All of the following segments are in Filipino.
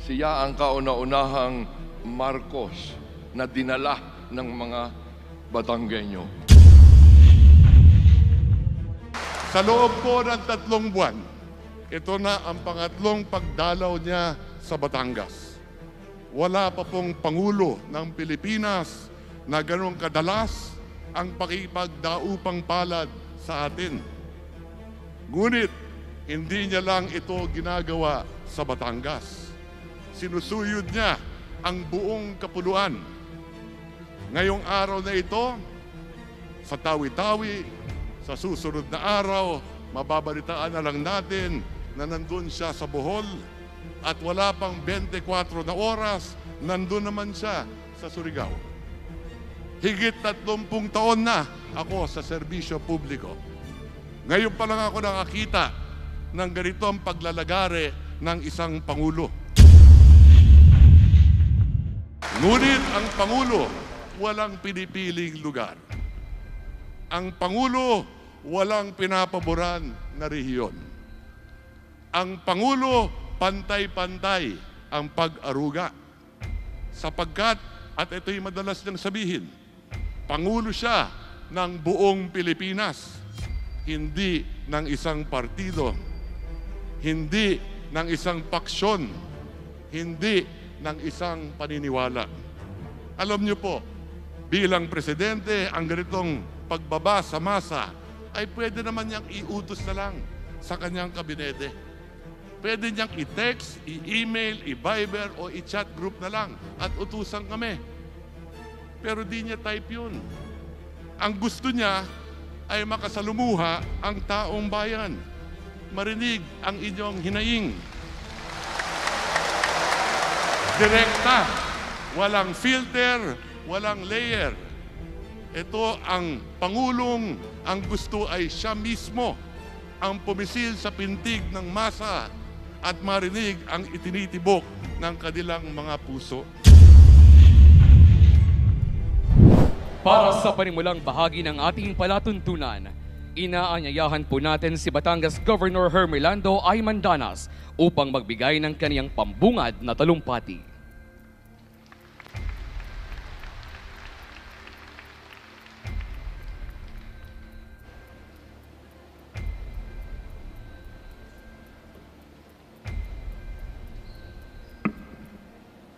Siya ang kauna-unahang Marcos na dinala ng mga Batanggenyo. Sa loob po ng 3 buwan, ito na ang pangatlong pagdalaw niya sa Batangas. Wala pa pong Pangulo ng Pilipinas na ganong kadalas ang pakipagdaupang palad sa atin. Ngunit, hindi niya lang ito ginagawa sa Batangas. Sinusuyod niya ang buong kapuluan. Ngayong araw na ito, sa Tawi-Tawi, sa susunod na araw, mababalitaan na lang natin na nandun siya sa Bohol at wala pang 24 na oras, nandun naman siya sa Surigao. Higit 30 taon na ako sa serbisyo publiko. Ngayon pa lang ako nakakita ng ganitong paglalagare ng isang Pangulo. Ngunit ang Pangulo, walang pinipiling lugar. Ang Pangulo, walang pinapaboran na rehiyon. Ang Pangulo, pantay-pantay ang pag-aruga. Sapagkat, at ito'y madalas niyang sabihin, Pangulo siya ng buong Pilipinas, hindi ng isang partido, hindi ng isang paksyon, hindi ng isang paniniwala. Alam niyo po, bilang presidente, ang ganitong pagbaba sa masa ay pwede naman niyang iutos na lang sa kanyang kabinete. Pwede niyang i-text, i-email, i-Viber o i-chat group na lang at utusan kami. Pero di niya type yun. Ang gusto niya ay makasalumuha ang taong bayan. Marinig ang inyong hinaing. Direkta, walang filter, walang layer. Ito ang Pangulong, ang gusto ay siya mismo ang pumisil sa pintig ng masa at marinig ang itinitibok ng kanilang mga puso. Para sa panimulang bahagi ng ating palatuntunan, inaanyayahan po natin si Batangas Governor Hermelando Aymandanas upang magbigay ng kaniyang pambungad na talumpati.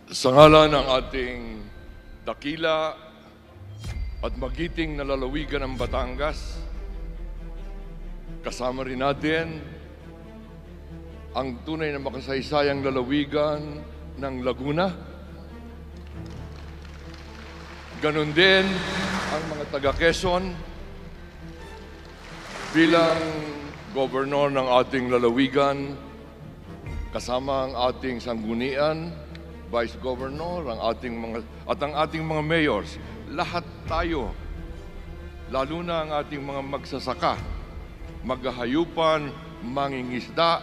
Sa ngalan ng ating dakila at magiting na lalawigan ng Batangas, kasama rin natin ang tunay na makasaysayang lalawigan ng Laguna. Ganon din ang mga taga-Quezon bilang gobernador ng ating lalawigan, kasama ang ating sanggunian, Vice Governor, ang ating mga mayors. Lahat tayo, lalo na ang ating mga magsasaka, maghahayupan, mangingisda,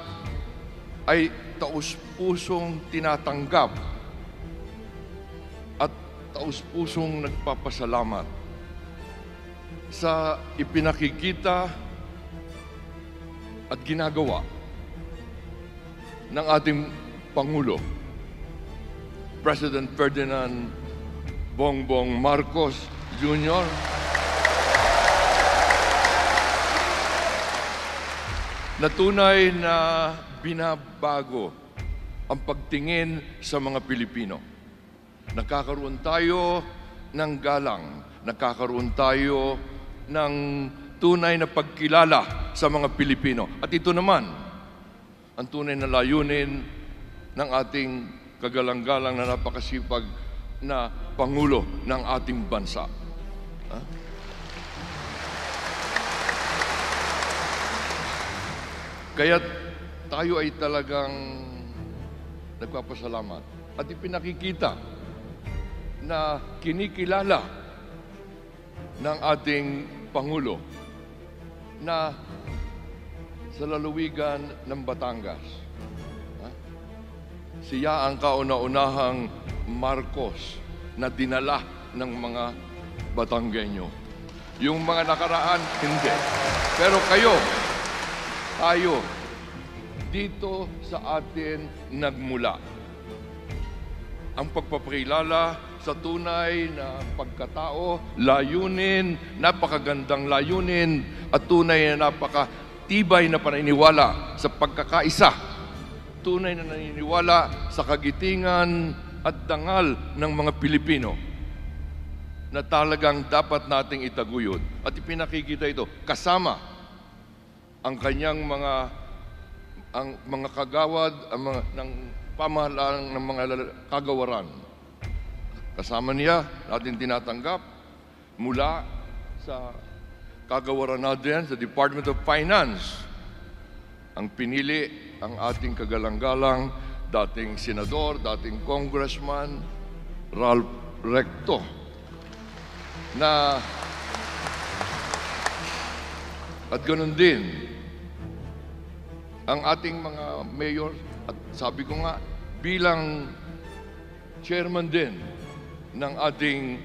ay taus-pusong tinatanggap at taus-pusong nagpapasalamat sa ipinakikita at ginagawa ng ating Pangulo, President Ferdinand Bongbong Marcos Jr. na tunay na binabago ang pagtingin sa mga Pilipino. Nagkakaroon tayo ng galang, nagkakaroon tayo ng tunay na pagkilala sa mga Pilipino. At ito naman, ang tunay na layunin ng ating kagalang-galang na napakasipag na Pangulo ng ating bansa. Kaya tayo ay talagang nagpapasalamat at ipinakikita na kinikilala ng ating Pangulo na sa lalawigan ng Batangas, siya ang kauna-unahang Marcos na dinala ng mga Batanggenyo. Yung mga nakaraan, hindi. Pero tayo, dito sa atin nagmula. ang pagpapakilala sa tunay na pagkatao, layunin, napakagandang layunin, at tunay na napakatibay na paniniwala sa pagkakaisa. Tunay na naniniwala sa kagitingan at dangal ng mga Pilipino na talagang dapat nating itaguyod. At ipinakikita ito kasama ang kanyang mga kagawad, ng pamahalaan ng mga kagawaran. Kasama niya, natin tinatanggap mula sa kagawaran natin sa Department of Finance. Ang pinili ang ating kagalang-galang, dating senador, dating congressman, Ralph Recto, na at ganun din ang ating mga mayor, at sabi ko nga, bilang chairman din ng ating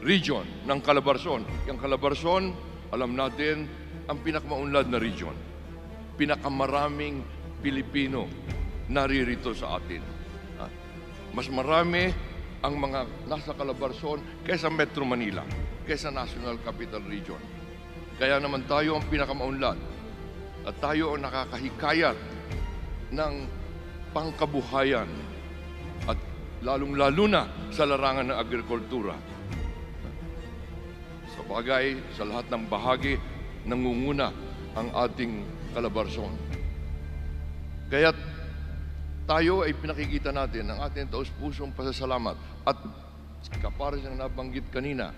region, ng Calabarzon. Yung Calabarzon, alam natin, ang pinakamaunlad na region. Pinakamaraming Pilipino naririto sa atin. Mas marami ang mga nasa Calabarzon kaysa Metro Manila, kaysa National Capital Region. Kaya naman tayo ang pinakamaunlad at tayo ang nakakahikayat ng pangkabuhayan at lalong-lalo na sa larangan ng agrikultura. Sa bagay, sa lahat ng bahagi, nangunguna ang ating Calabarzon. Kaya tayo ay pinakikita natin ang ating taus-pusong pasasalamat. At kapares ang nabanggit kanina,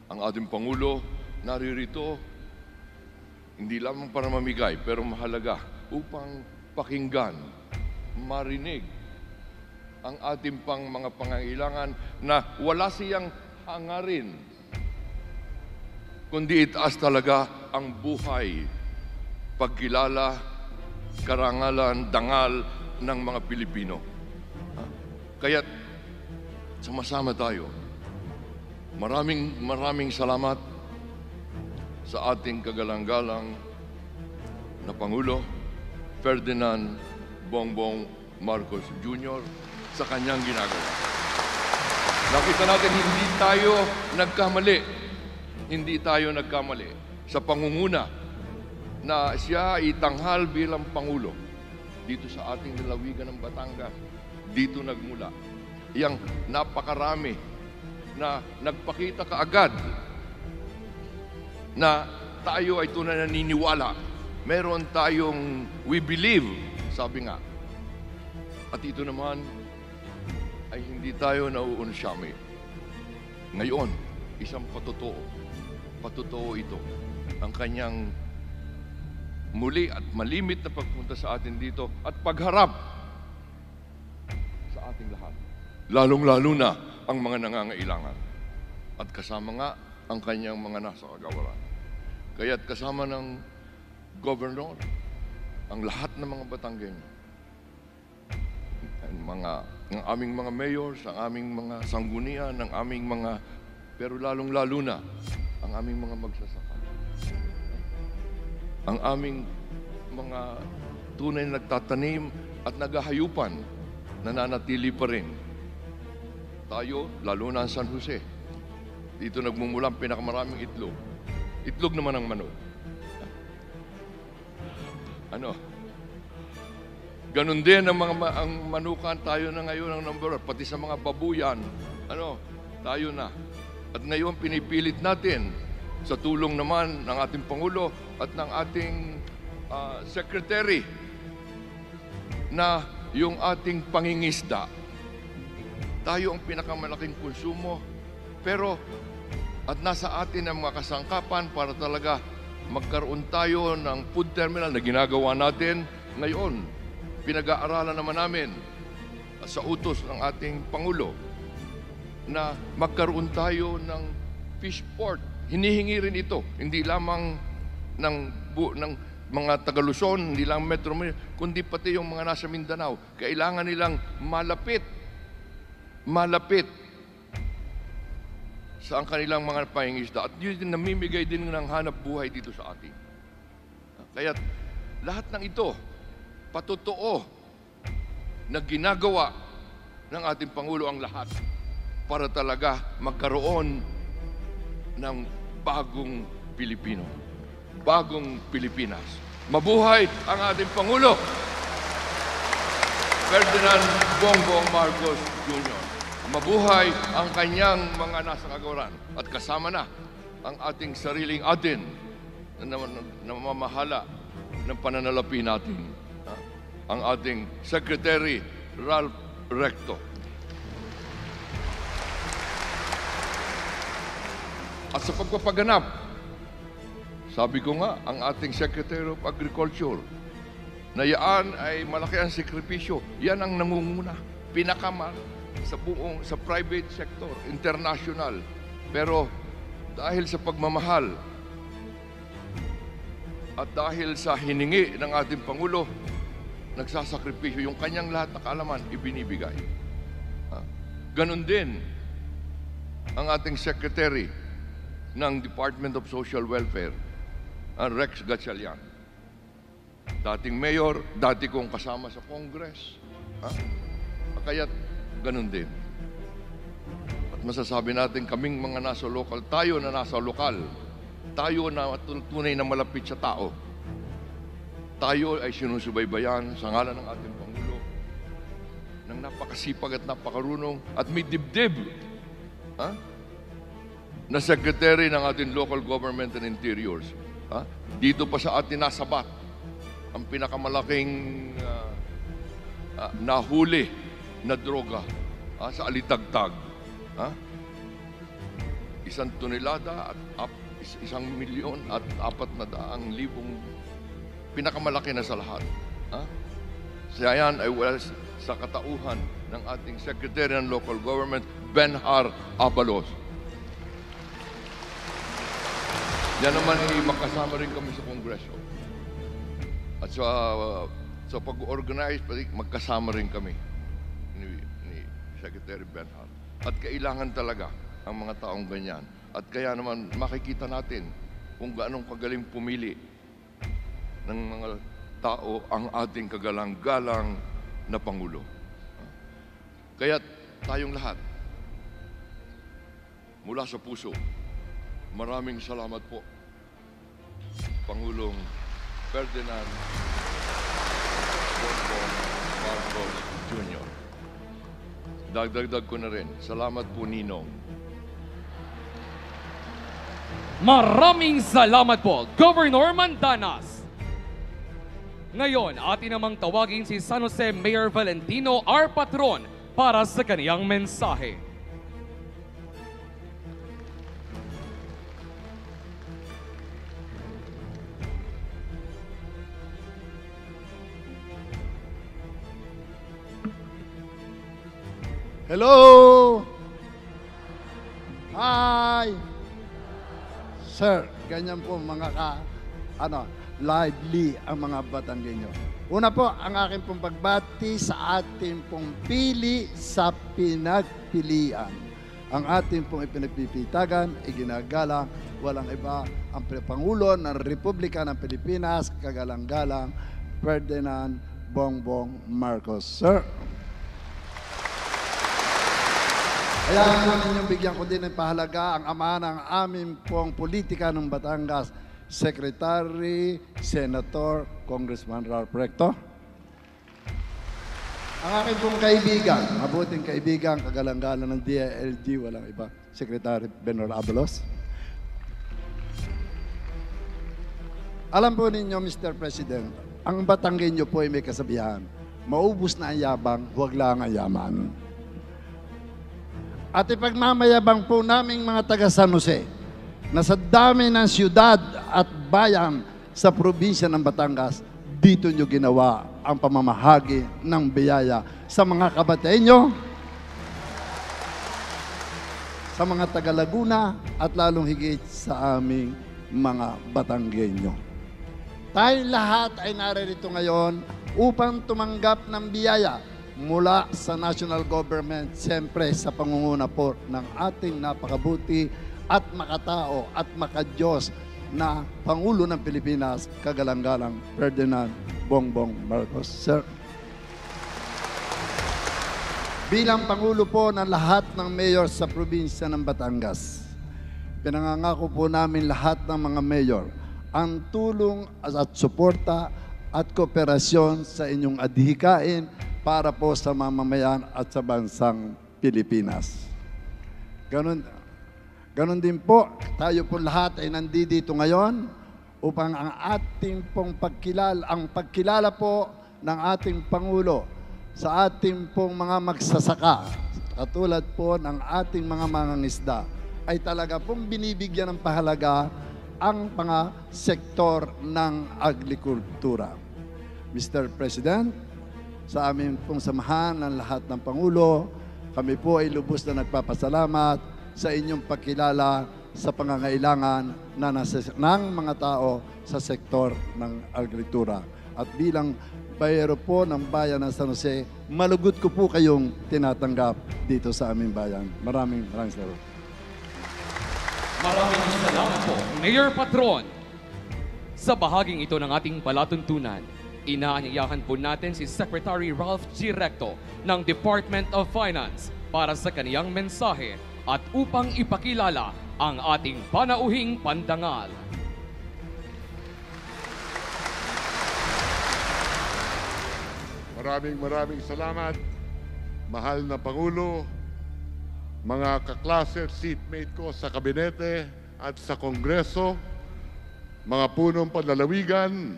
ang ating Pangulo naririto hindi lamang para mamigay, pero mahalaga upang pakinggan, marinig ang ating pang mga pangangailangan na wala siyang hangarin, kundi itaas talaga ang buhay, pagkilala, karangalan, dangal ng mga Pilipino. Kaya sama-sama tayo. Maraming salamat sa ating kagalang-galang na Pangulo Ferdinand Bongbong Marcos Jr. sa kanyang ginagawa. Nakita natin hindi tayo nagkamali sa pangunguna na siya itanghal bilang Pangulo dito sa ating lalawigan ng Batangas. Dito nagmula. Yang napakarami na nagpakita kaagad na tayo ay tunay na naniniwala. Meron tayong we believe, sabi nga. At ito naman ay hindi tayo nauunsyami. Ngayon, isang patotoo ito. Ang kanyang muli at malimit na pagpunta sa atin dito at pagharap sa ating lahat. Lalong-lalo na ang mga nangangailangan. At kasama nga ang kanyang mga nasa kagawaran. Kaya't kasama ng Governor, ang lahat ng mga Batanggenyo, ang aming mga mayors, ang aming mga sanggunian, ang aming mga, pero lalong-lalo na, ang aming mga magsasaka. Ang aming mga tunay na nagtatanim at naghahayupan, nananatili pa rin. Tayo, lalo na ang San Jose, dito nagmumula ang pinakamaraming itlog. Itlog naman ang manok. Ganon din ang manukan, tayo na ngayon ang number 1, pati sa mga babuyan, tayo na. At ngayon pinipilit natin sa tulong naman ng ating Pangulo at ng ating Secretary na yung ating pangingisda. Tayo ang pinakamalaking konsumo, pero at nasa atin ang mga kasangkapan para talaga magkaroon tayo ng food terminal na ginagawa natin ngayon. Pinag-aaralan naman namin sa utos ng ating Pangulo na magkaroon tayo ng fish port. Hinihingi rin ito, hindi lamang ng mga taga-Luzon, hindi lang Metro Manila, kundi pati yung mga nasa Mindanao. Kailangan nilang malapit sa ang kanilang mga pangingisda. At yun din namimigay din ng hanap buhay dito sa atin. Kaya lahat ng ito, patotoo na ginagawa ng ating Pangulo ang lahat para talaga magkaroon ng bagong Pilipino, bagong Pilipinas. Mabuhay ang ating Pangulo, Ferdinand Bongbong Marcos Jr. Mabuhay ang kanyang mga nasa kagawaran at kasama na ang ating sariling atin na namamahala ng pananalapi natin, ang ating Secretary Ralph Recto. At sa pagpapaganap, sabi ko nga, ang ating Secretary of Agriculture, na yan ay malaki ang sakripisyo. Yan ang nangunguna, pinakamal sa private sector, international. Pero dahil sa pagmamahal at dahil sa hiningi ng ating Pangulo, nagsasakripisyo yung kanyang lahat na kaalaman, ibinibigay. Ganon din ang ating Secretary ng Department of Social Welfare, ang Rex Gatchalian. Dating mayor, dati kong kasama sa Congress. Kaya't ganon din. At masasabi natin, kaming mga nasa lokal, tayo na nasa lokal, tayo na tunay na malapit sa tao, tayo ay sinusubaybayan sa ngalan ng ating Pangulo ng napakasipag at napakarunong at may dibdib na Secretary ng ating Local Government and Interiors. Dito pa sa atin nasabat ang pinakamalaking nahuli na droga sa Alitagtag. 1 tonelada at 1,000,000 at 400,000 pinakamalaki na sa lahat. Siya yan ay sa katauhan ng ating Secretary ng Local Government, Benhar Abalos. Yan naman ay makasama rin kami sa Kongreso. At sa pag-organize, magkasama rin kami ni Secretary Benhar. At kailangan talaga ang mga taong ganyan. At kaya naman makikita natin kung gaano kagaling pumili ng mga tao ang ating kagalang-galang na Pangulo. Kaya tayong lahat, mula sa puso, maraming salamat po, Pangulong Ferdinand Bongbong Marcos Jr. Dagdag ko na rin, salamat po, Ninong. Maraming salamat po, Governor Mandanas. Ngayon, atin namang tawagin si San Jose Mayor Valentino R. Patron para sa kaniyang mensahe. Hello! Hi! Sir, ganyan po mga lively ang mga Batanggenyo. Una po, ang aking pong pagbati sa ating pong pili sa pinagpilian. Ang ating pong ipinagpipitagan, iginagalang, walang iba, ang Pangulo ng Republika ng Pilipinas, kagalang-galang, Ferdinand Bongbong Marcos. Sir, kaya po ninyong bigyan ko din ng pahalaga ang ama ng aming pong politika ng Batangas, Secretary, Senator, Congressman Ralph Recto. Ang aking pong kaibigan, mabuting kaibigan, kagalang-galang ng DILG, walang iba, Secretary Benhar Abalos. Alam po ninyo, Mr. President, ang Batanggenyo po ay may kasabihan, maubos na ang yabang, huwag lang ang yaman. At ipagmamayabang po naming mga taga San Jose na sa dami ng siyudad at bayan sa probinsya ng Batangas, dito nyo ginawa ang pamamahagi ng biyaya sa mga kabatenyo, sa mga taga Laguna, at lalong higit sa aming mga Batanggenyo. Tayong lahat ay naririto ngayon upang tumanggap ng biyaya mula sa national government, siyempre sa pangunguna po ng ating napakabuti at makatao at makadiyos na Pangulo ng Pilipinas, kagalang-galang Ferdinand Bongbong Marcos. Sir. Bilang Pangulo po ng lahat ng mayor sa probinsya ng Batangas, pinangangako po namin lahat ng mga mayor ang tulong at suporta at kooperasyon sa inyong adhikain para po sa mamamayan at sa bansang Pilipinas. Ganon din po, tayo po lahat ay nandito ngayon upang ang ating pong pagkilala po ng ating Pangulo sa ating pong mga magsasaka, katulad po ng ating mga mangingisda, ay talaga pong binibigyan ng pahalaga ang mga sektor ng agrikultura. Mr. President, sa amin pong samahan ng lahat ng Pangulo, kami po ay lubos na nagpapasalamat sa inyong pagkilala sa pangangailangan ng mga tao sa sektor ng agrikultura. At bilang bayero po ng bayan ng San Jose, malugod ko po kayong tinatanggap dito sa aming bayan. Maraming salamat. Maraming salamat po, Mayor Patron. Sa bahaging ito ng ating palatuntunan, inaanyayahan po natin si Secretary Ralph G. Recto ng Department of Finance para sa kaniyang mensahe at upang ipakilala ang ating panauhing pandangal. Maraming salamat, mahal na Pangulo, mga kaklase at seatmate ko sa kabinete at sa Kongreso, mga punong panlalawigan,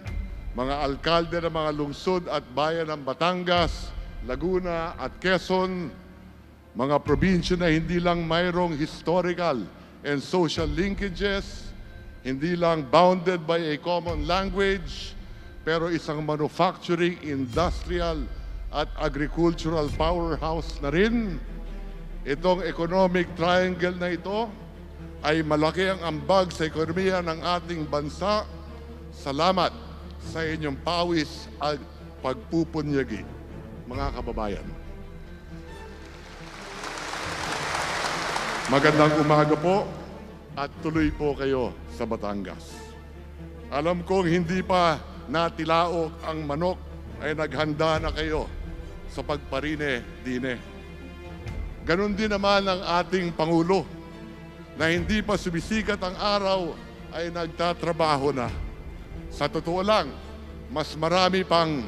mga alkalde ng mga lungsod at bayan ng Batangas, Laguna at Quezon, mga probinsya na hindi lang mayroong historical and social linkages, hindi lang bounded by a common language, pero isang manufacturing, industrial at agricultural powerhouse na rin. Itong economic triangle na ito ay malaki ang ambag sa ekonomiya ng ating bansa. Salamat sa inyong pawis at pagpupunyagi, mga kababayan. Magandang umaga po at tuloy po kayo sa Batangas. Alam kong hindi pa natilaok ang manok ay naghanda na kayo sa pagparine-dine. Ganon din naman ang ating Pangulo na hindi pa sumisikat ang araw ay nagtatrabaho na. Sa totoo lang, mas marami pang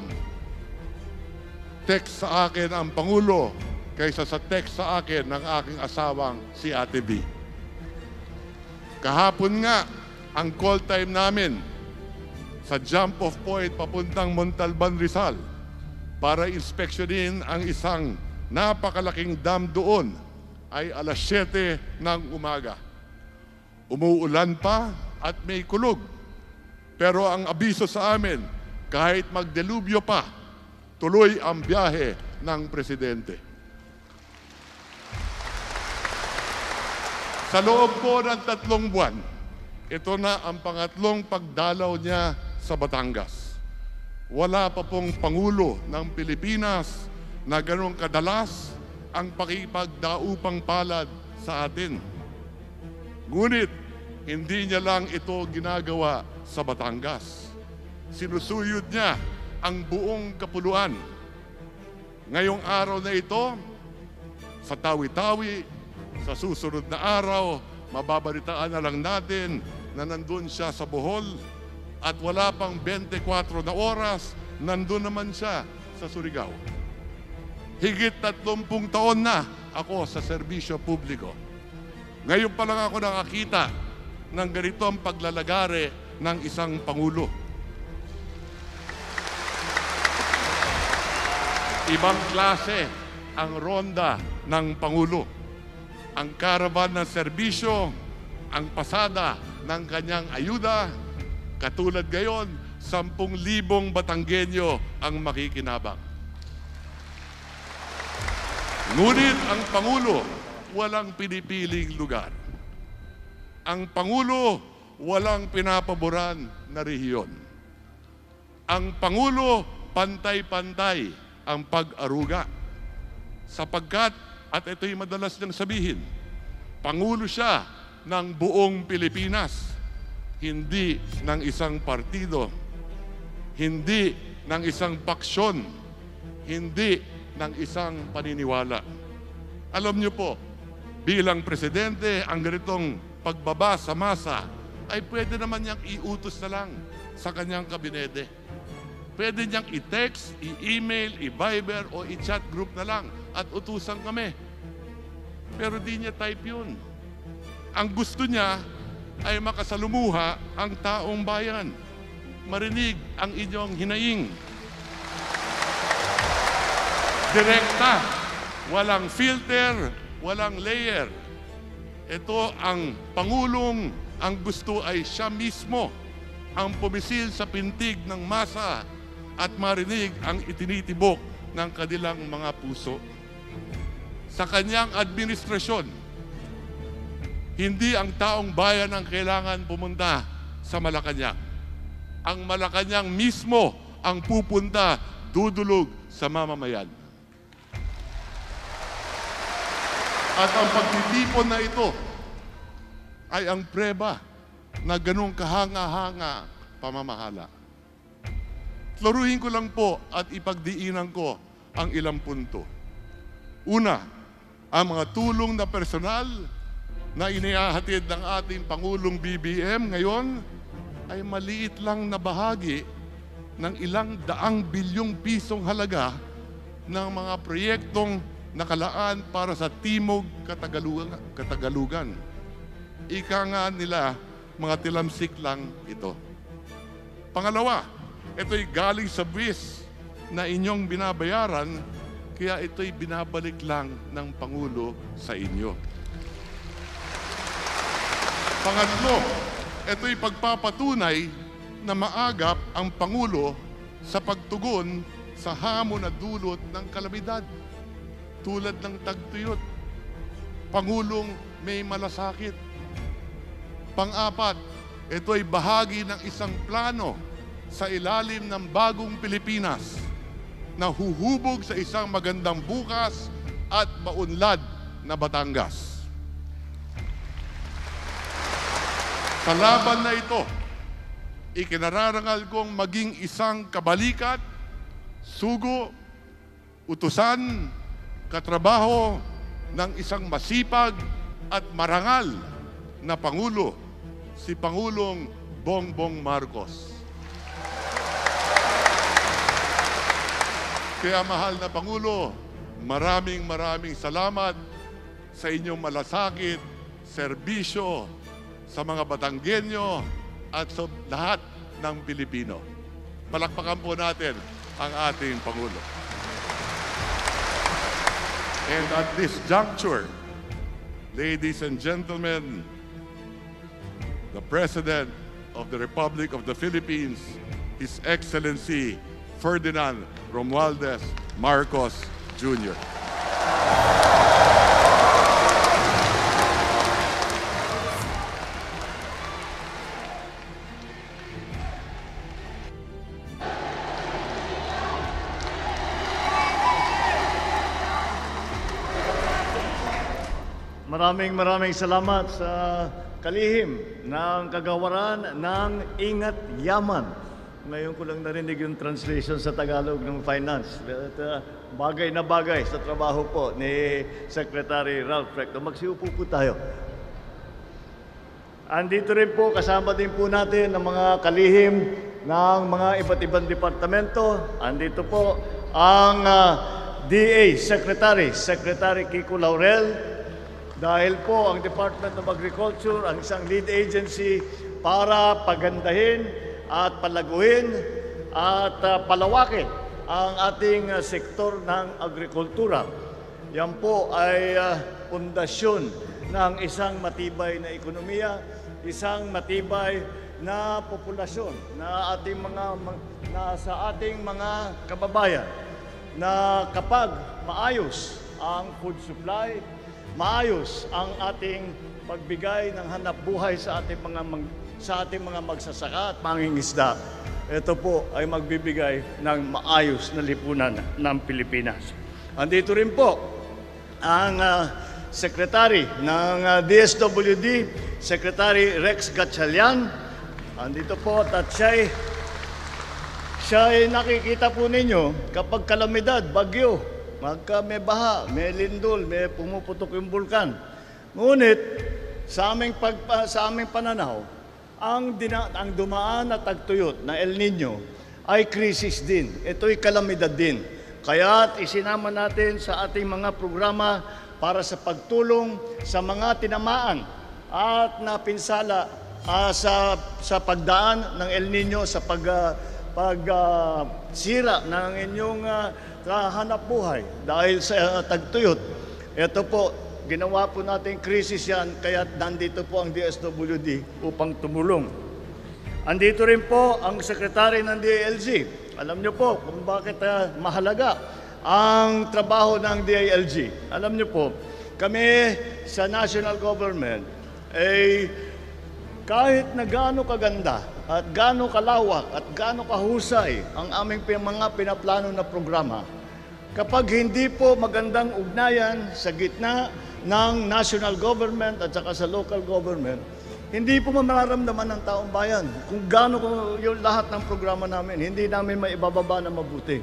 text sa akin ang Pangulo kaysa sa text sa akin ng aking asawang si Ate B. Kahapon nga, ang call time namin sa jump-off point papuntang Montalban, Rizal para inspeksyonin ang isang napakalaking dam doon ay alas 7 ng umaga. Umuulan pa at may kulog. Pero ang abiso sa amin, kahit magdelubyo pa, tuloy ang biyahe ng Presidente. Sa loob po ng 3 buwan, ito na ang pangatlong pagdalaw niya sa Batangas. Wala pa pong Pangulo ng Pilipinas na ganong kadalas ang pakipagdaupang palad sa atin. Ngunit, hindi niya lang ito ginagawa sa Batangas. Sinusuyod niya ang buong kapuluan. Ngayong araw na ito, sa Tawi-Tawi, sa susunod na araw, mababalitaan na lang natin na nandun siya sa Bohol at wala pang 24 na oras, nandun naman siya sa Surigao. Higit 30 taon na ako sa serbisyo publiko. Ngayon pa lang ako nakakita ng ganitong paglalagare ng isang Pangulo. Ibang klase ang ronda ng Pangulo. Ang karavan ng serbisyo, ang pasada ng kanyang ayuda, katulad gayon, 10,000 Batanggenyo ang makikinabang. Ngunit ang Pangulo, walang pinipiling lugar. Ang Pangulo, walang pinapaboran na rehiyon. Ang Pangulo, pantay-pantay ang pag-aruga. Sapagkat, at ito'y madalas niyang sabihin, Pangulo siya ng buong Pilipinas, hindi ng isang partido, hindi ng isang paksyon, hindi ng isang paniniwala. Alam niyo po, bilang presidente, ang ganitong pagbaba sa masa ay pwede naman niyang iutos na lang sa kanyang kabinete. Pwede niyang i-text, i-email, i-Viber o i-chat group na lang at utusan kami. Pero di niya type yun. Ang gusto niya ay makasalumuha ang taong bayan. Marinig ang inyong hinaing. Direkta, walang filter, walang layer. Ito ang Pangulong, ang gusto ay siya mismo ang pumisil sa pintig ng masa at marinig ang itinitibok ng kanilang mga puso. Sa kanyang administrasyon, hindi ang taong bayan ang kailangan pumunta sa Malacanang. Ang Malacanang mismo ang pupunta, dudulog sa mamamayan. At ang pagtitipon na ito ay ang preba na ganong kahanga-hanga pamamahala. Klaruhin ko lang po at ipagdiinan ko ang ilang punto. Una, ang mga tulong na personal na inihahatid ng ating Pangulong BBM ngayon ay maliit lang na bahagi ng ilang daang bilyong pisong halaga ng mga proyektong nakalaan para sa Timog Katagalugan. Ika nga nila, mga tilamsik lang ito. Pangalawa, ito'y galing sa buwis na inyong binabayaran, kaya ito'y binabalik lang ng Pangulo sa inyo. Pangatlo, ito'y pagpapatunay na maagap ang Pangulo sa pagtugon sa hamon na dulot ng kalamidad, tulad ng tagtuyot. Pangulong may malasakit. Pang-apat, ito'y bahagi ng isang plano sa ilalim ng bagong Pilipinas na huhubog sa isang magandang bukas at maunlad na Batangas. Sa laban na ito, ikinararangal kong maging isang kabalikat, sugo, utusan, katrabaho ng isang masipag at marangal na Pangulo, si Pangulong Bongbong Marcos. Kaya mahal na Pangulo, maraming salamat sa inyong malasakit, serbisyo sa mga Batanggenyo at sa lahat ng Pilipino. Palakpakan po natin ang ating Pangulo. And at this juncture, ladies and gentlemen, the President of the Republic of the Philippines, His Excellency Ferdinand Romualdez Marcos Jr. Maraming salamat sa kalihim ng kagawaran ng Ingat Yaman. Ngayon ko lang narinig yung translation sa Tagalog ng finance. Bagay na bagay sa trabaho po ni Secretary Ralph Recto. Magsiupo po tayo. Andito rin po, kasama din po natin ang mga kalihim ng mga iba't ibang departamento. Andito po ang DA Secretary Kiko Laurel. Dahil po ang Department of Agriculture ang isang lead agency para pagandahin at palaguin at palawakin ang ating sektor ng agrikultura. Yan po ay pundasyon ng isang matibay na ekonomiya, isang matibay na populasyon na sa ating mga kababayan, na kapag maayos ang food supply, maayos ang ating pagbigay ng hanap buhay sa ating mga magsasaka at mangingisda, ito po ay magbibigay ng maayos na lipunan ng Pilipinas. Andito rin po ang Secretary ng DSWD, Secretary Rex Gatchalian. Andito po at siya ay nakikita po ninyo kapag kalamidad, bagyo, may baha, may lindol, may pumuputok yung bulkan. Ngunit, sa aming pananaw, ang dumaan na tagtuyot na El Nino ay krisis din. Ito'y kalamidad din. Kaya't isinama natin sa ating mga programa para sa pagtulong sa mga tinamaan at napinsala sa pagdaan ng El Nino, sa pagsira ng inyong hanap buhay dahil sa tagtuyot. Ito po, ginawa po natin krisis yan, kaya nandito po ang DSWD upang tumulong. Andito rin po ang sekretary ng DILG. Alam niyo po kung bakit mahalaga ang trabaho ng DILG. Alam niyo po, kami sa national government, kahit na gaano kaganda at gaano kalawak at gaano kahusay ang aming mga pinaplano na programa, kapag hindi po magandang ugnayan sa gitna ng national government at saka sa local government, hindi po mararamdaman ng taong bayan kung gaano yung lahat ng programa namin, hindi namin maibababa na mabuti.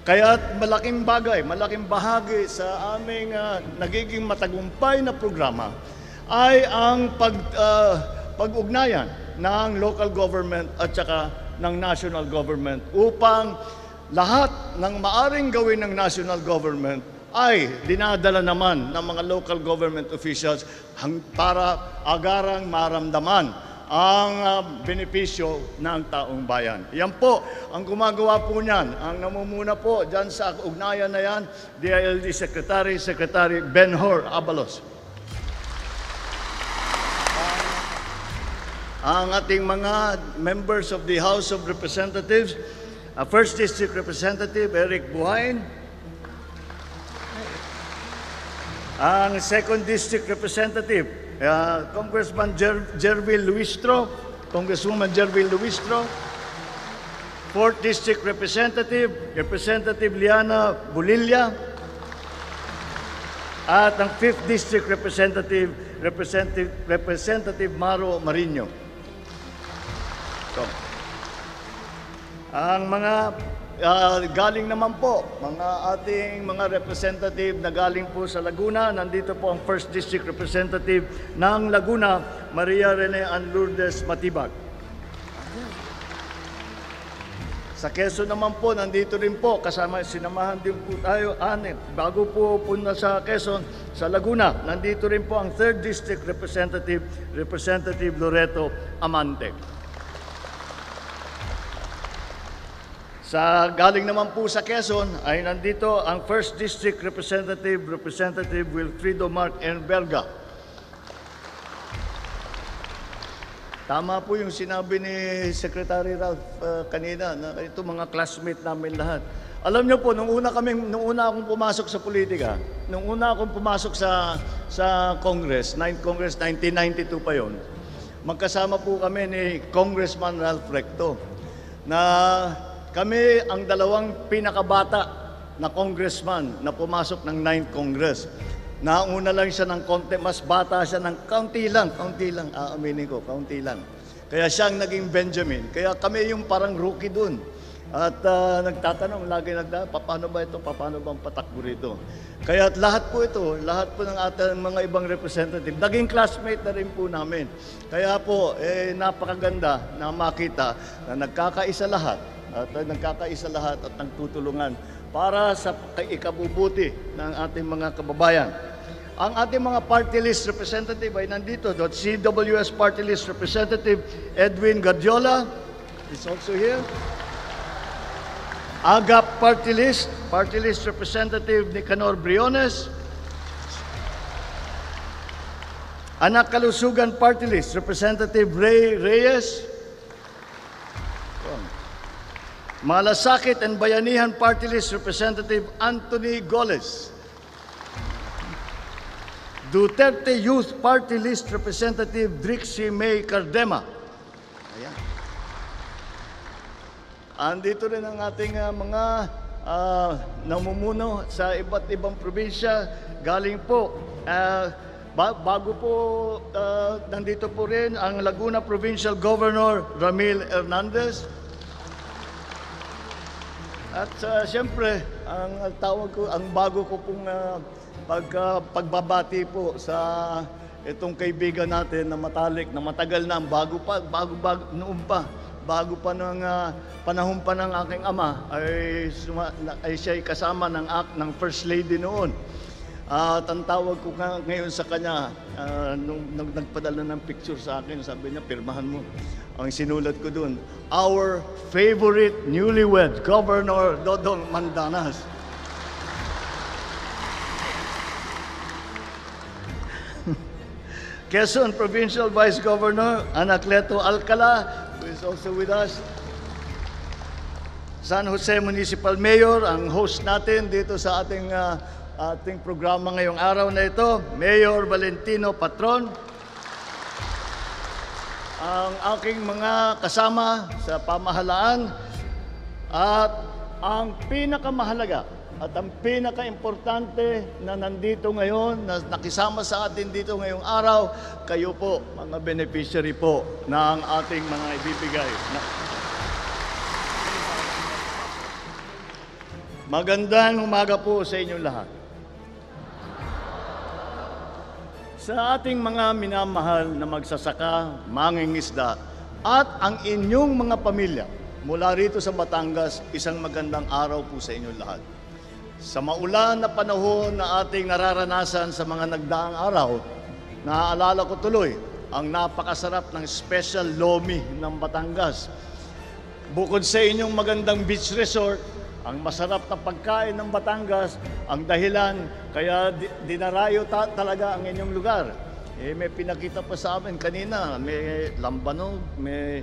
Kaya malaking bagay, malaking bahagi sa aming nagiging matagumpay na programa ay ang pag-ugnayan ng local government at saka ng national government upang lahat ng maaring gawin ng national government ay dinadala naman ng mga local government officials para agarang maramdaman ang benepisyo ng taong bayan. Yan po ang gumagawa po niyan. Ang namumuna po dyan sa ugnayan na yan, DILG Secretary Benhur Abalos. Ang ating mga members of the House of Representatives, First District Representative Eric Buhain, ang Second District Representative, Congressman Jervil Luistro, Congresswoman Jervil Luistro, Fourth District Representative, Representative Liana Bulilla, at ang Fifth District Representative, Representative Maro Marino. So, ang mga galing naman po, mga ating mga representative na galing po sa Laguna, nandito po ang First District Representative ng Laguna, Maria Rene Ann Lourdes Matibag. Sa Quezon naman po, nandito rin po, sinamahan din po tayo, bago po punta sa Quezon, sa Laguna, nandito rin po ang Third District Representative, Representative Loreto Amante. Galing naman po sa Quezon ay nandito ang First District Representative, Representative Wilfrido Mark Enberga. Tama po yung sinabi ni Secretary Ralph kanina na ito mga classmate namin lahat. Alam niyo po, nung una akong pumasok sa politika, nung una akong pumasok sa Congress, 9th Congress, 1992 pa yon, magkasama po kami ni Congressman Ralph Recto na kami ang dalawang pinakabata na congressman na pumasok ng 9th Congress. Nauna lang siya ng konti, mas bata siya ng kaunti lang, aaminin ko, kaunti lang. Kaya siya ang naging Benjamin. Kaya kami yung parang rookie dun. At nagtatanong, paano ba ito, paano bang patakbo rito? Kaya lahat po ng ating mga ibang representative, naging classmate na rin po namin. Kaya po, napakaganda na makita na nagkakaisa lahat at nagtutulungan para sa ikabubuti ng ating mga kababayan. Ang ating mga party list representative ay nandito. CWS Party List Representative Edwin Gadiola is also here. AGAP Party List Representative Nicanor Briones. Anak Kalusugan Party List Representative Ray Reyes. Malasakit and Bayanihan Party List Representative Anthony Goles. Duterte Youth Party List Representative Drixie May Cardema. Ayan. Andito rin ang ating mga namumuno sa iba't ibang probinsya. Galing po, bago po, nandito po rin ang Laguna Provincial Governor Ramil Hernandez. At siyempre, ang tawag ko, ang bago ko pong pagbabati po sa itong kaibigan natin na matalik, na matagal na, bago noon pa, bago pa ng panahon pa ng aking ama, ay siya'y kasama ng First Lady noon. At ang tawag ko ngayon sa kanya, nung nagpadala ng picture sa akin, sabi niya, pirmahan mo. Ang sinulat ko dun, our favorite newlywed, Governor Dodong Mandanas. Quezon Provincial Vice Governor Anacleto Alcala, who is also with us. San Jose Municipal Mayor, ang host natin dito sa ating programa ngayong araw na ito, Mayor Valentino Patron. Ang aking mga kasama sa pamahalaan at ang pinakamahalaga at ang pinaka-importante na nandito ngayon, na nakisama sa atin dito ngayong araw, kayo po, mga beneficiary po ng ating mga ibibigay. Magandang umaga po sa inyong lahat. Sa ating mga minamahal na magsasaka, mangingisda, at ang inyong mga pamilya, mula rito sa Batangas, isang magandang araw po sa inyong lahat. Sa maulan na panahon na ating nararanasan sa mga nagdaang araw, naaalala ko tuloy ang napakasarap ng special lomi ng Batangas. Bukod sa inyong magandang beach resort, ang masarap na pagkain ng Batangas, ang dahilan kaya dinarayo talaga ang inyong lugar. May pinakita pa sa amin kanina, may lambanog, may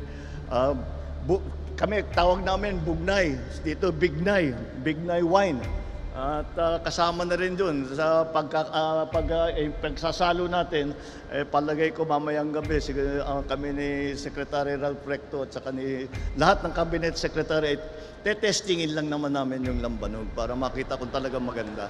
kami tawag namin bugnay, dito bignay wine. At kasama na rin dun sa pagsasalo natin, palagay ko mamayang gabi kami ni Secretary Ralph Recto at saka ni lahat ng Cabinet Secretary, testingin lang naman namin yung lambanog para makita kung talaga maganda.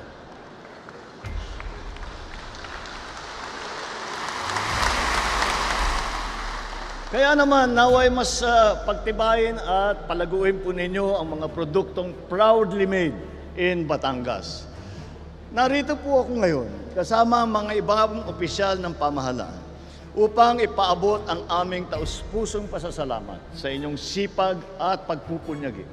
Kaya naman, naway mas pagtibayin at palaguin po ninyo ang mga produktong proudly made in Batangas. Narito po ako ngayon kasama ang mga ibang opisyal ng pamahalaan upang ipaabot ang aming taus-pusong pasasalamat sa inyong sipag at pagpupunyagi.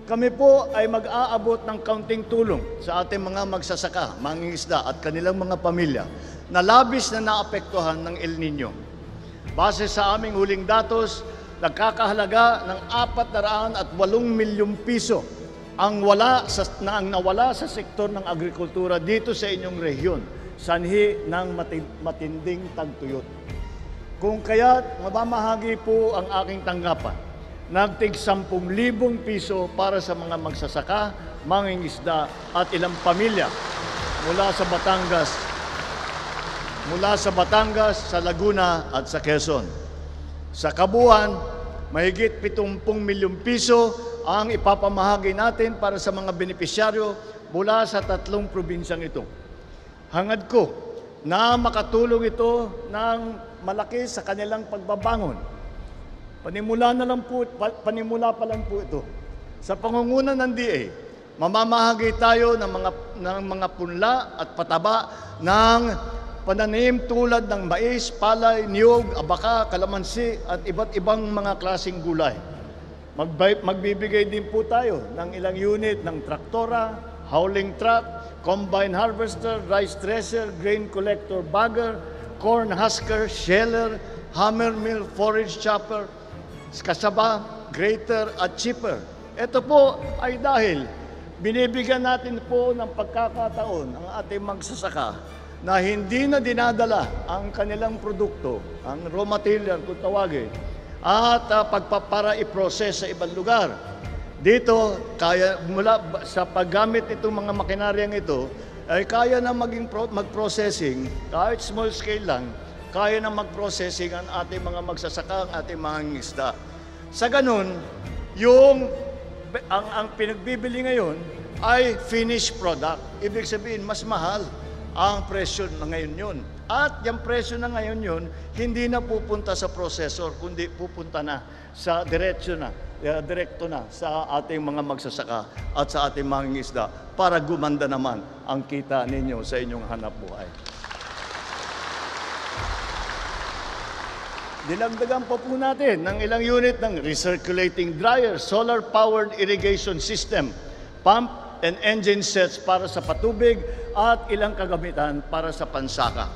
Kami po ay mag-aabot ng kaunting tulong sa ating mga magsasaka, mangingisda at kanilang mga pamilya na labis na naapektuhan ng El Nino. Base sa aming huling datos, nagkakahalaga ng 408 milyong piso ang nawala sa sektor ng agrikultura dito sa inyong rehiyon, sanhi ng matinding tagtuyot. Kung kaya't mabamahagi po ang aking tanggapan, nagtig 10,000 piso para sa mga magsasaka, mangingisda at ilang pamilya mula sa Batangas, sa Laguna at sa Quezon. Sa kabuuan, mahigit 70 milyong piso ang ipapamahagi natin para sa mga benepisyaryo mula sa 3 probinsyang ito. Hangad ko na makatulong ito ng malaki sa kanilang pagbabangon. Panimula pa lang po ito. Sa pangunguna ng DA, mamamahagi tayo ng mga punla at pataba ng pananim tulad ng mais, palay, niyog, abaka, kalamansi at iba't ibang mga klaseng gulay. Magbibigay din po tayo ng ilang unit ng traktora, hauling truck, combine harvester, rice thresher, grain collector bagger, corn husker, sheller, hammer mill, forage chopper, kasaba, grater at chipper. Ito po ay dahil binibigyan natin po ng pagkakataon ang ating magsasaka na hindi na dinadala ang kanilang produkto, ang raw material kung tawagin, at pagpapara i-process sa ibang lugar. Dito, mula sa paggamit nitong mga makinaryang ito, ay kaya na mag-processing, kahit small scale lang, kaya na mag-processing ang ating mga magsasaka, ang ating mga isda. Sa ganun, ang pinagbibili ngayon ay finished product. Ibig sabihin, mas mahal ang presyo na ngayon yun. At yung presyo na ngayon yun, hindi na pupunta sa processor, kundi pupunta na sa diretsyo na direkto na sa ating mga magsasaka at sa ating mangingisda para gumanda naman ang kita ninyo sa inyong hanap buhay. Dinagdagan pa po natin ng ilang unit ng recirculating dryer, solar-powered irrigation system, pump and engine sets para sa patubig at ilang kagamitan para sa pansaka.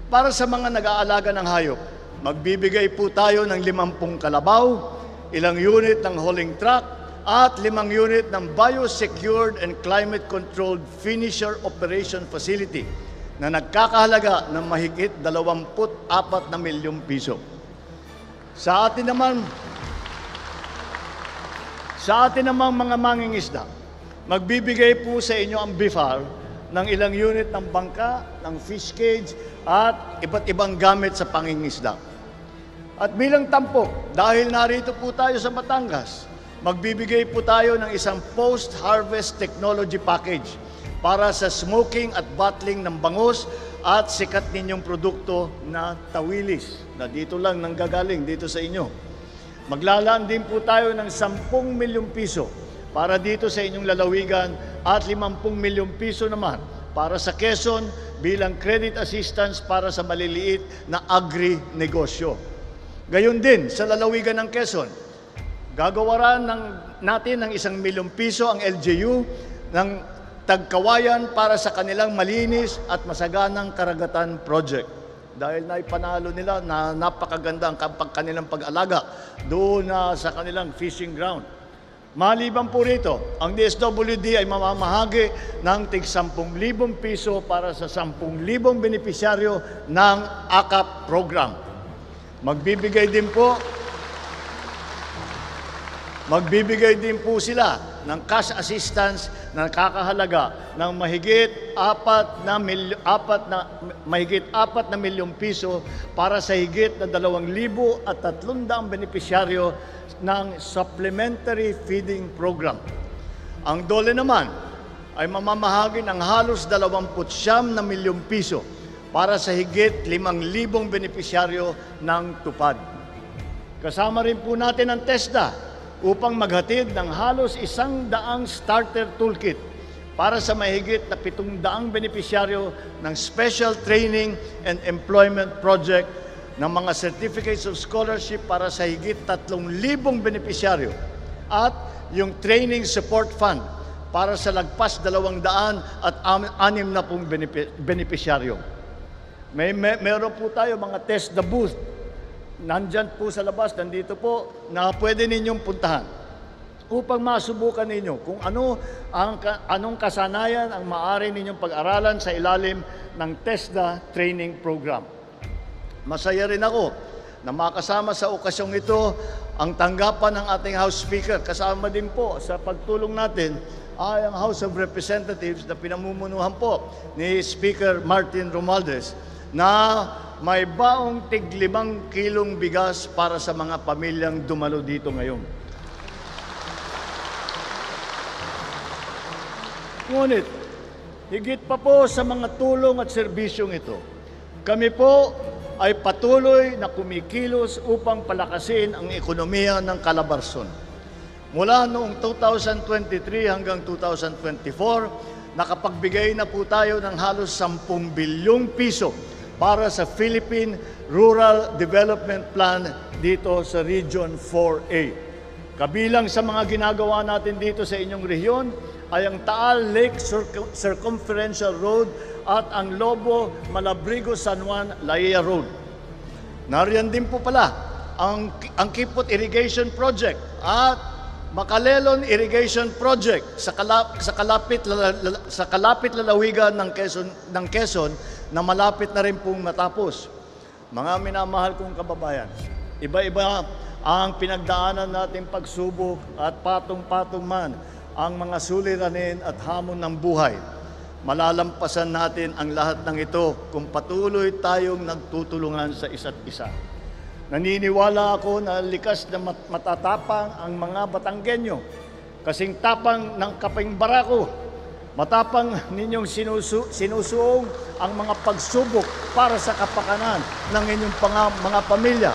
Para sa mga nag-aalaga ng hayop, magbibigay po tayo ng 50 kalabaw, ilang unit ng hauling truck, at 5 unit ng biosecured and climate-controlled finisher operation facility na nagkakahalaga ng mahigit 24 na milyong piso. Sa atin namang mga mangingisda, magbibigay po sa inyo ang BIFAR ng ilang unit ng bangka, ng fish cage, at iba't ibang gamit sa pangingisda. At bilang tampok, dahil narito po tayo sa Batangas, magbibigay po tayo ng isang post-harvest technology package para sa smoking at bottling ng bangus at sikat ninyong produkto na tawilis na dito lang nanggagaling dito sa inyo. Maglalaan din po tayo ng 10 milyong piso para dito sa inyong lalawigan at 50 milyong piso naman para sa Quezon bilang credit assistance para sa maliliit na agri-negosyo. Gayon din sa lalawigan ng Quezon, gagawaran natin ng 1 milyong piso ang LGU ng Tagkawayan para sa kanilang malinis at masaganang karagatan project. Dahil naipanalo nila na napakaganda ang kanilang pag-alaga doon sa kanilang fishing ground. Maliban po rito, ang DSWD ay mamamahagi ng tig 10,000 piso para sa 10,000 benepisyaryo ng AKAP program. Magbibigay din po sila ng cash assistance na nakakahalaga ng mahigit 4 na milyong piso para sa higit na 2,300 benepisyaryo ng Supplementary Feeding Program. Ang DOLE naman ay mamamahagi ng halos 29 na milyong piso para sa higit 5,000 benepisyaryo ng TUPAD. Kasama rin po natin ang TESDA upang maghatid ng halos 100 starter toolkit para sa mahigit na 700 benepisyaryo ng Special Training and Employment Project ng mga Certificates of Scholarship para sa higit 3,000 benepisyaryo at yung Training Support Fund para sa lagpas 260 benepisyaryo. Meron po tayo mga TESDA booth. Nandyan po sa labas, nandito po, na pwede ninyong puntahan upang masubukan ninyo kung anong kasanayan ang maaari ninyong pag-aralan sa ilalim ng TESDA training program. Masaya rin ako na makasama sa okasyong ito ang tanggapan ng ating House Speaker. Kasama din po sa pagtulong natin ay ang House of Representatives na pinamumunuhan po ni Speaker Martin Romualdez na may baong tig 5 kilong bigas para sa mga pamilyang dumalo dito ngayon. Ngunit, higit pa po sa mga tulong at serbisyong ito, kami po ay patuloy na kumikilos upang palakasin ang ekonomiya ng Calabarzon. Mula noong 2023 hanggang 2024, nakapagbigay na po tayo ng halos 10 bilyong piso para sa Philippine Rural Development Plan dito sa Region 4A. Kabilang sa mga ginagawa natin dito sa inyong rehiyon ay ang Taal Lake Circumferential Road at ang Lobo Malabrigo San Juan Laia Road. Nariyan din po pala ang Kipot Irrigation Project at Macalelon Irrigation Project sa kalapit lalawigan ng Quezon na malapit na rin pong matapos. Mga minamahal kong kababayan, iba-iba ang pinagdaanan nating pagsubok at patong-patong man ang mga suliranin at hamon ng buhay. Malalampasan natin ang lahat ng ito kung patuloy tayong nagtutulungan sa isa't isa. Naniniwala ako na likas na matatapang ang mga Batanggenyo, kasing tapang ng Kaping Barako. Matapang ninyong sinusuong ang mga pagsubok para sa kapakanan ng inyong mga pamilya.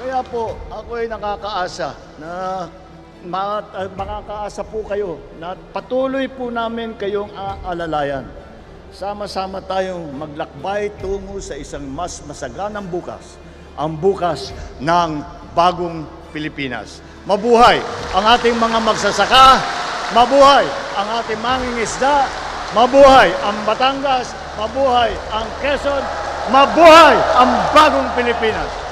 Kaya po, ako ay nakakaasa na makakaasa po kayo na patuloy po namin kayong aalalayan. Sama-sama tayong maglakbay tungo sa isang mas masaganang bukas, ang bukas ng bagong Pilipinas. Mabuhay ang ating mga magsasaka, mabuhay ang ating mangingisda, mabuhay ang Batangas, mabuhay ang Quezon, mabuhay ang bagong Pilipinas.